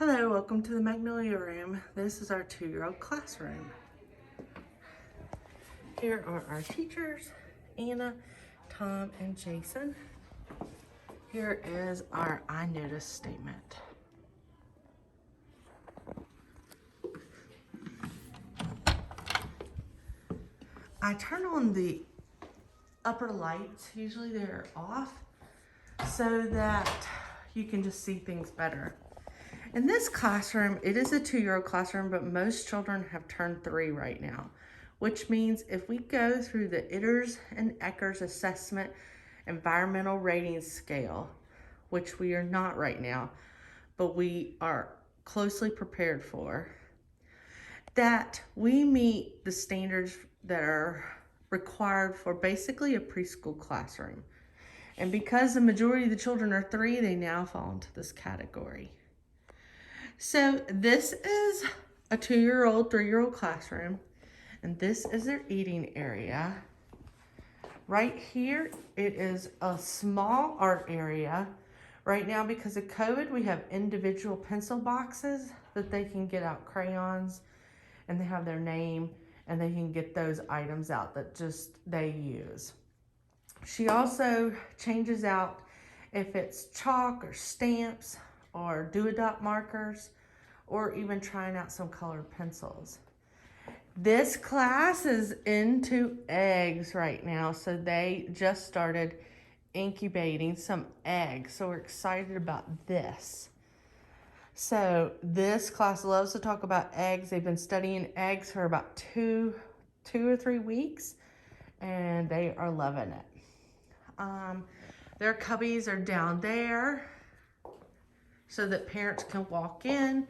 Hello, welcome to the Magnolia Room. This is our 2-year-old classroom. Here are our teachers, Anna, Tom, and Jason. Here is our I noticed statement. I turn on the upper lights, usually they're off, so that you can just see things better. In this classroom, it is a 2-year-old classroom, but most children have turned 3 right now, which means if we go through the Itters and Eckers assessment environmental rating scale, which we are not right now, but we are closely prepared for, that we meet the standards that are required for basically a preschool classroom. And because the majority of the children are 3, they now fall into this category. So this is a 2-year-old, 3-year-old classroom, and this is their eating area. Right here, it is a small art area. Right now, because of COVID, we have individual pencil boxes that they can get out crayons, and they have their name, and they can get those items out that just they use. She also changes out if it's chalk or stamps or do-a-dot markers, or even trying out some colored pencils. This class is into eggs right now, so they just started incubating some eggs, so we're excited about this. So this class loves to talk about eggs. They've been studying eggs for about two or 3 weeks, and they are loving it. Their cubbies are down there so that parents can walk in,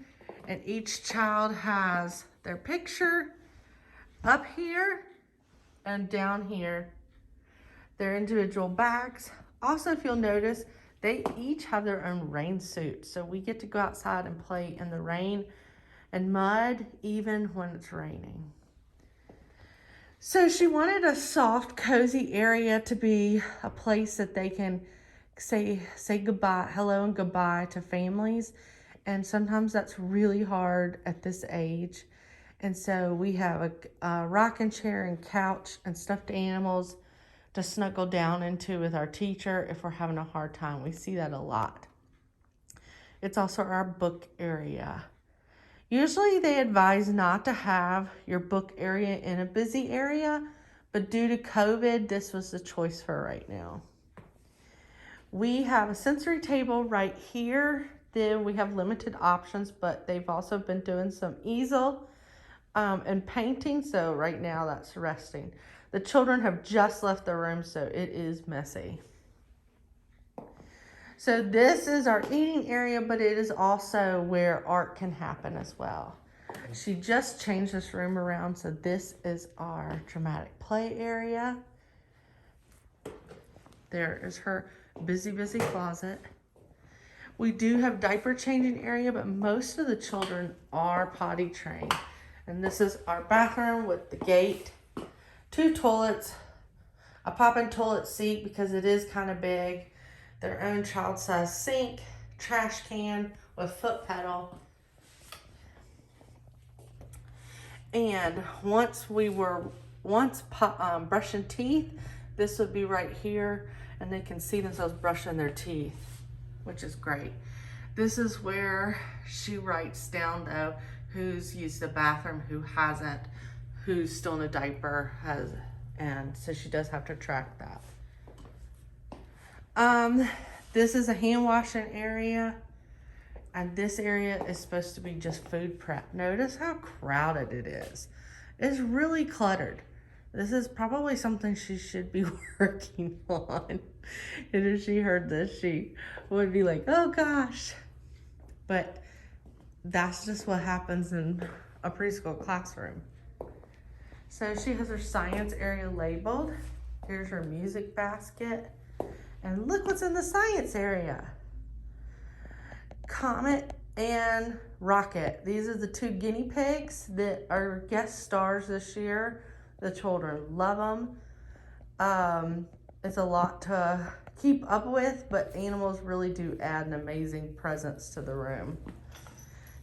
and each child has their picture up here and down here, their individual bags. Also, if you'll notice, they each have their own rain suit, so we get to go outside and play in the rain and mud even when it's raining. So she wanted a soft, cozy area to be a place that they can say goodbye, hello and goodbye to families. And sometimes that's really hard at this age. And so we have a rocking chair and couch and stuffed animals to snuggle down into with our teacher if we're having a hard time. We see that a lot. It's also our book area. Usually they advise not to have your book area in a busy area, but due to COVID, this was the choice for right now. We have a sensory table right here. Then we have limited options, but they've also been doing some easel and painting, so right now that's resting. The children have just left the room, so it is messy. So this is our eating area, but it is also where art can happen as well. She just changed this room around, so this is our dramatic play area. There is her busy closet. We do have diaper changing area, but most of the children are potty trained. And this is our bathroom with the gate, 2 toilets, a pop-in toilet seat because it is kind of big, their own child-sized sink, trash can with foot pedal. And once brushing teeth, this would be right here, and they can see themselves brushing their teeth, which is great. This is where she writes down though who's used the bathroom, who hasn't, who's still in a diaper, and so she does have to track that. This is a hand washing area, and this area is supposed to be just food prep. Notice how crowded it is. It's really cluttered. This is probably something she should be working on. And if she heard this, she would be like, oh gosh. But that's just what happens in a preschool classroom. So she has her science area labeled. Here's her music basket. And look what's in the science area. Comet and Rocket. These are the 2 guinea pigs that are guest stars this year. The children love them. It's a lot to keep up with, but animals really do add an amazing presence to the room.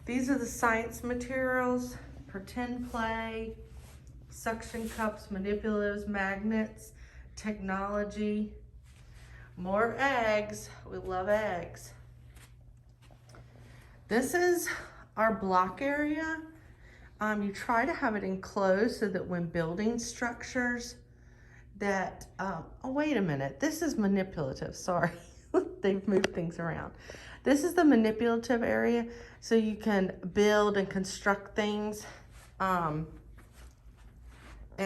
These are the science materials: pretend play, suction cups, manipulatives, magnets, technology, more eggs. We love eggs. This is our block area. You try to have it enclosed so that when building structures that, oh wait a minute, this is manipulative, sorry. They've moved things around. This is the manipulative area, so you can build and construct things and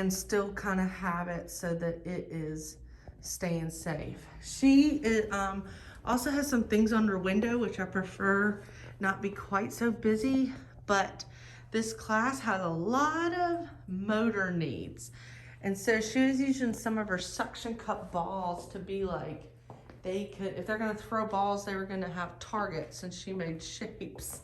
still kind of have it so that it is staying safe. She also has some things on her window, which I prefer not be quite so busy, but this class has a lot of motor needs. And so she was using some of her suction cup balls to be like, they could, if they're gonna throw balls, they were gonna have targets, and she made shapes.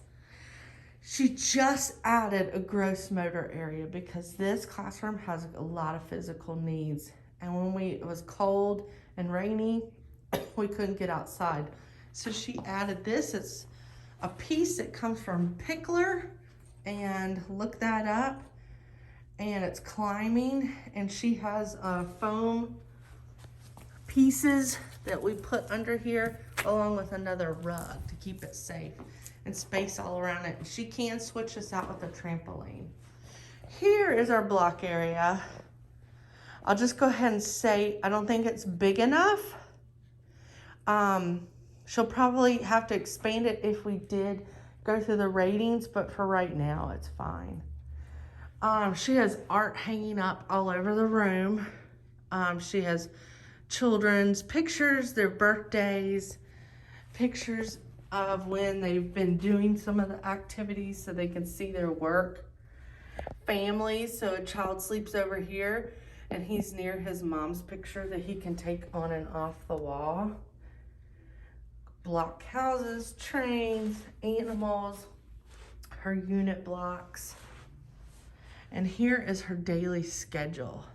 She just added a gross motor area because this classroom has a lot of physical needs. And when it was cold and rainy, we couldn't get outside. So she added this. It's a piece that comes from Pickler, and look that up. And it's climbing, and she has foam pieces that we put under here along with another rug to keep it safe and space all around it. She can switch this out with a trampoline. Here is our block area. I'll just go ahead and say I don't think it's big enough. She'll probably have to expand it if we did go through the ratings, but for right now it's fine. She has art hanging up all over the room. She has children's pictures, their birthdays, pictures of when they've been doing some of the activities so they can see their work. Families, so a child sleeps over here and he's near his mom's picture that he can take on and off the wall. Block houses, trains, animals, her unit blocks. And here is her daily schedule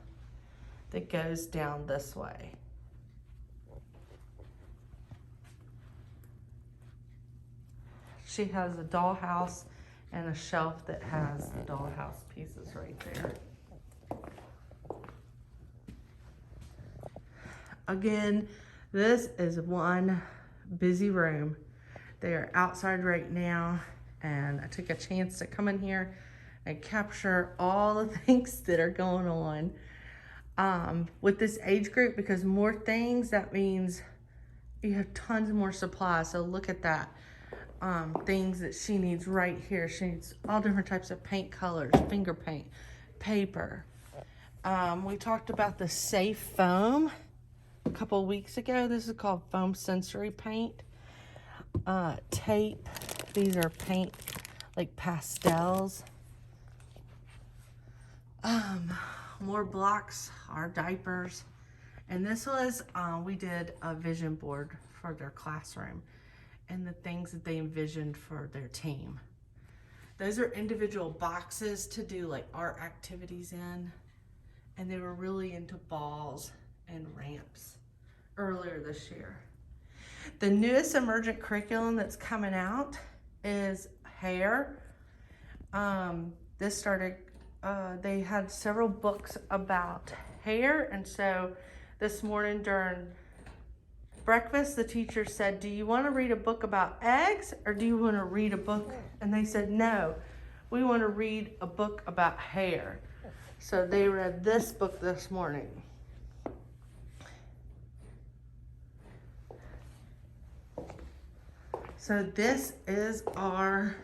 that goes down this way. She has a dollhouse and a shelf that has the dollhouse pieces right there. Again, this is one busy room. They are outside right now, and I took a chance to come in here and capture all the things that are going on with this age group, because more things, that means you have tons more supplies. So look at that. Things that she needs right here. She needs all different types of paint colors, finger paint, paper. We talked about the safe foam a couple of weeks ago. This is called foam sensory paint. Tape. These are paint like pastels. More blocks, our diapers. And this was, we did a vision board for their classroom and the things that they envisioned for their team. Those are individual boxes to do like art activities in. And they were really into balls and ramps earlier this year. The newest emergent curriculum that's coming out is hair. This started, they had several books about hair, and so this morning during breakfast, the teacher said, do you want to read a book about eggs, or do you want to read a book? And they said, no, we want to read a book about hair. So they read this book this morning. So this is our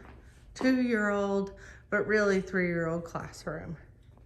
2-year-old, but really 3-year-old classroom.